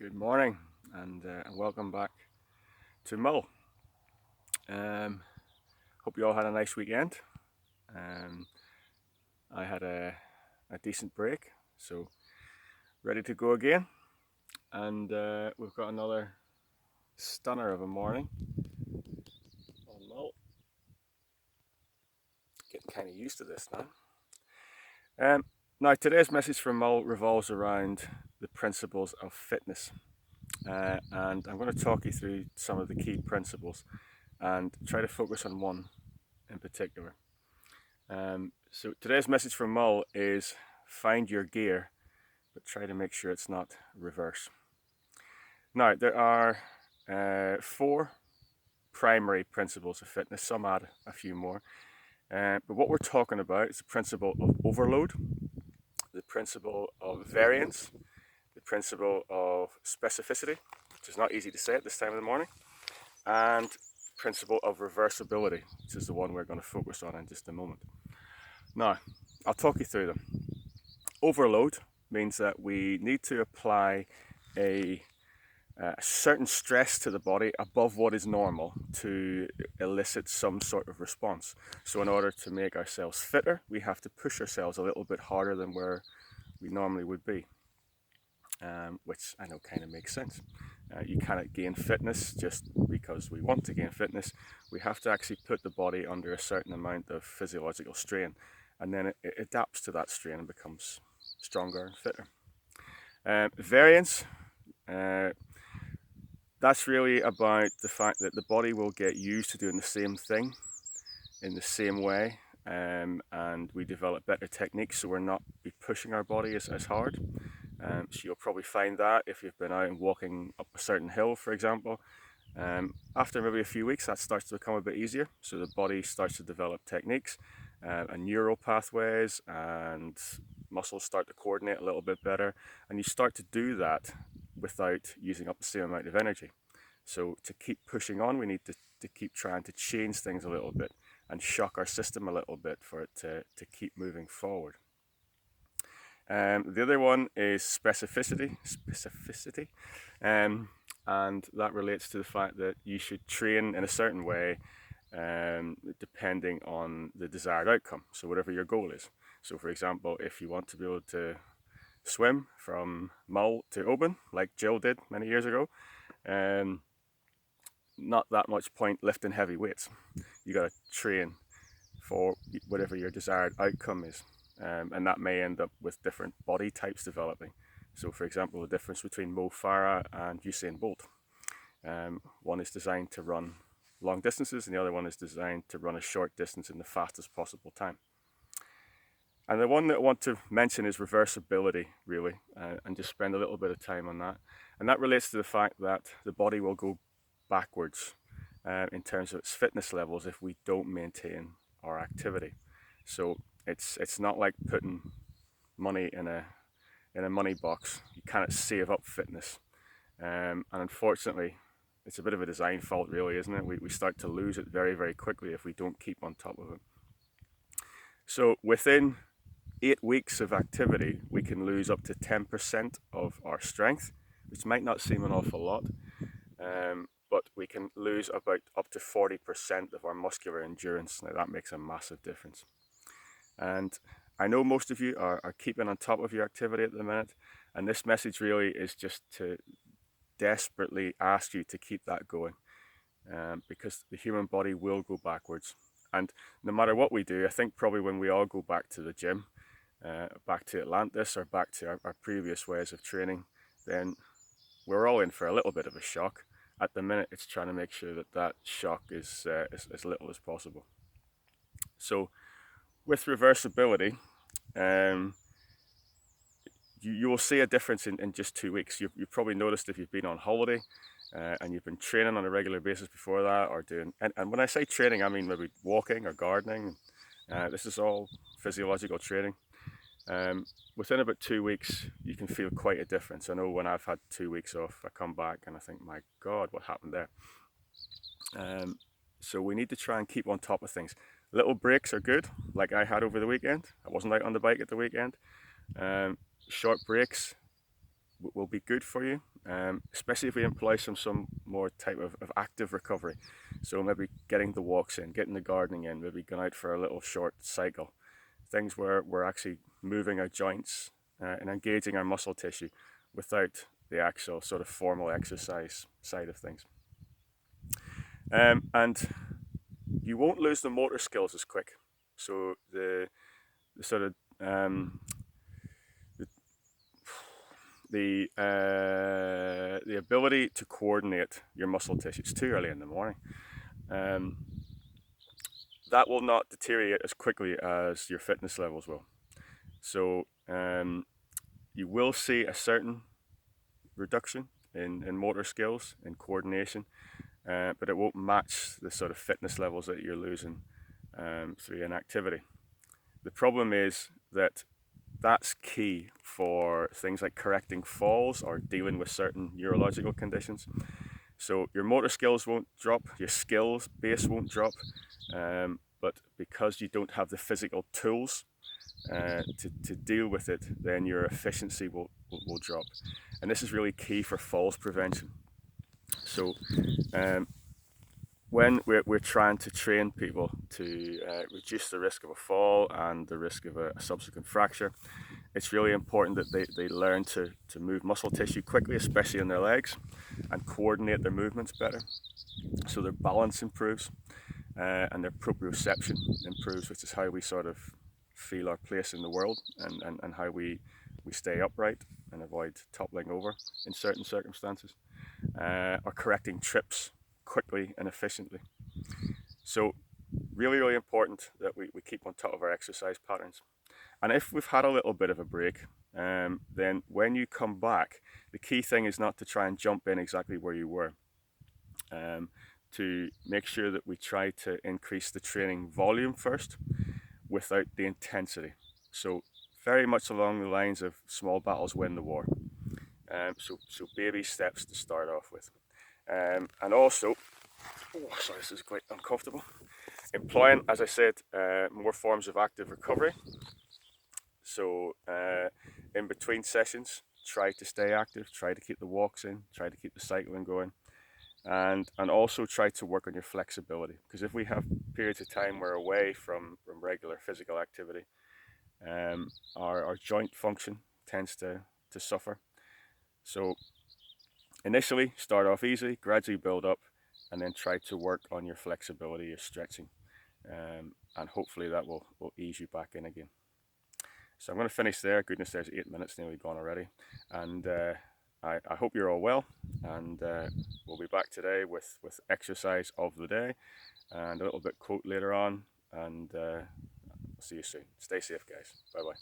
Good morning and welcome back to Mull. Hope you all had a nice weekend. Um, I had a decent break, so ready to go again. And we've got another stunner of a morning on Mull. Getting kind of used to this now. Now, today's message from Mull revolves around the principles of fitness. And I'm going to talk you through some of the key principles and try to focus on one in particular. So today's message from Mull is find your gear, but try to make sure it's not reverse. Now, there are 4 primary principles of fitness. Some add a few more. But what we're talking about is the principle of overload, the principle of variance, the principle of specificity, which is not easy to say at this time of the morning, and principle of reversibility, which is the one we're going to focus on in just a moment. Now, I'll talk you through them. Overload means that we need to apply a certain stress to the body above what is normal to elicit some sort of response. So in order to make ourselves fitter, we have to push ourselves a little bit harder than where we normally would be, which I know kind of makes sense. You cannot gain fitness just because we want to gain fitness. We have to actually put the body under a certain amount of physiological strain, and then it adapts to that strain and becomes stronger and fitter. Variance, that's really about the fact that the body will get used to doing the same thing in the same way, and we develop better techniques so we're not be pushing our body as hard. So you'll probably find that if you've been out and walking up a certain hill, for example, after maybe a few weeks that starts to become a bit easier. So the body starts to develop techniques and neural pathways, and muscles start to coordinate a little bit better, and you start to do that without using up the same amount of energy. So to keep pushing on, we need to keep trying to change things a little bit and shock our system a little bit for it to keep moving forward. The other one is specificity, and that relates to the fact that you should train in a certain way depending on the desired outcome, so whatever your goal is. So for example, if you want to be able to swim from Mull to Oban, like Jill did many years ago, not that much point lifting heavy weights. You got to train for whatever your desired outcome is. And that may end up with different body types developing. So for example, the difference between Mo Farah and Usain Bolt. One is designed to run long distances and the other one is designed to run a short distance in the fastest possible time. And the one that I want to mention is reversibility, really, and just spend a little bit of time on that. And that relates to the fact that the body will go backwards in terms of its fitness levels if we don't maintain our activity. So it's not like putting money in a money box. You cannot save up fitness, and unfortunately, it's a bit of a design fault, really, isn't it? We start to lose it very, very quickly if we don't keep on top of it. So within 8 weeks of activity, we can lose up to 10% of our strength, which might not seem an awful lot, but we can lose about up to 40% of our muscular endurance. Now that makes a massive difference. And I know most of you are keeping on top of your activity at the minute, and this message really is just to desperately ask you to keep that going, because the human body will go backwards. And no matter what we do, I think probably when we all go back to the gym, back to Atlantis or back to our previous ways of training, then we're all in for a little bit of a shock. At the minute, it's trying to make sure that that shock is as little as possible. So with reversibility, you will see a difference in just 2 weeks. You've probably noticed if you've been on holiday and you've been training on a regular basis before that, or doing, and when I say training, I mean maybe walking or gardening. This is all physiological training. Within about 2 weeks, you can feel quite a difference. I know when I've had 2 weeks off, I come back and I think, my God, what happened there? So we need to try and keep on top of things. Little breaks are good, like I had over the weekend. I wasn't out on the bike at the weekend. Short breaks will be good for you, especially if we employ some more type of active recovery. So maybe getting the walks in, getting the gardening in, maybe going out for a little short cycle. Things where we're actually moving our joints and engaging our muscle tissue without the actual sort of formal exercise side of things. And you won't lose the motor skills as quick. So the sort of the ability to coordinate your muscle tissue. It's too early in the morning. That will not deteriorate as quickly as your fitness levels will. So you will see a certain reduction in motor skills, in coordination, but it won't match the sort of fitness levels that you're losing through inactivity. The problem is that that's key for things like correcting falls or dealing with certain neurological conditions. So your motor skills won't drop, your skills base won't drop, but because you don't have the physical tools to deal with it, then your efficiency will drop. And this is really key for falls prevention. So when we're trying to train people to reduce the risk of a fall and the risk of a subsequent fracture, it's really important that they learn to move muscle tissue quickly, especially in their legs, and coordinate their movements better, so their balance improves and their proprioception improves, which is how we sort of feel our place in the world and how we stay upright and avoid toppling over in certain circumstances, or correcting trips quickly and efficiently. So really important that we keep on top of our exercise patterns. And if we've had a little bit of a break, then when you come back, the key thing is not to try and jump in exactly where you were. To make sure that we try to increase the training volume first without the intensity. So very much along the lines of small battles win the war. So baby steps to start off with. And also, sorry, this is quite uncomfortable, employing, as I said, more forms of active recovery. So in between sessions, try to stay active, try to keep the walks in, try to keep the cycling going. And also try to work on your flexibility, because if we have periods of time we're away from regular physical activity, our joint function tends to suffer. So initially start off easy, gradually build up, and then try to work on your flexibility, your stretching, and hopefully that will ease you back in again. So I'm going to finish there. Goodness, there's 8 minutes nearly gone already, and I hope you're all well, and we'll be back today with exercise of the day and a little bit quote later on, and see you soon. Stay safe, guys. Bye bye.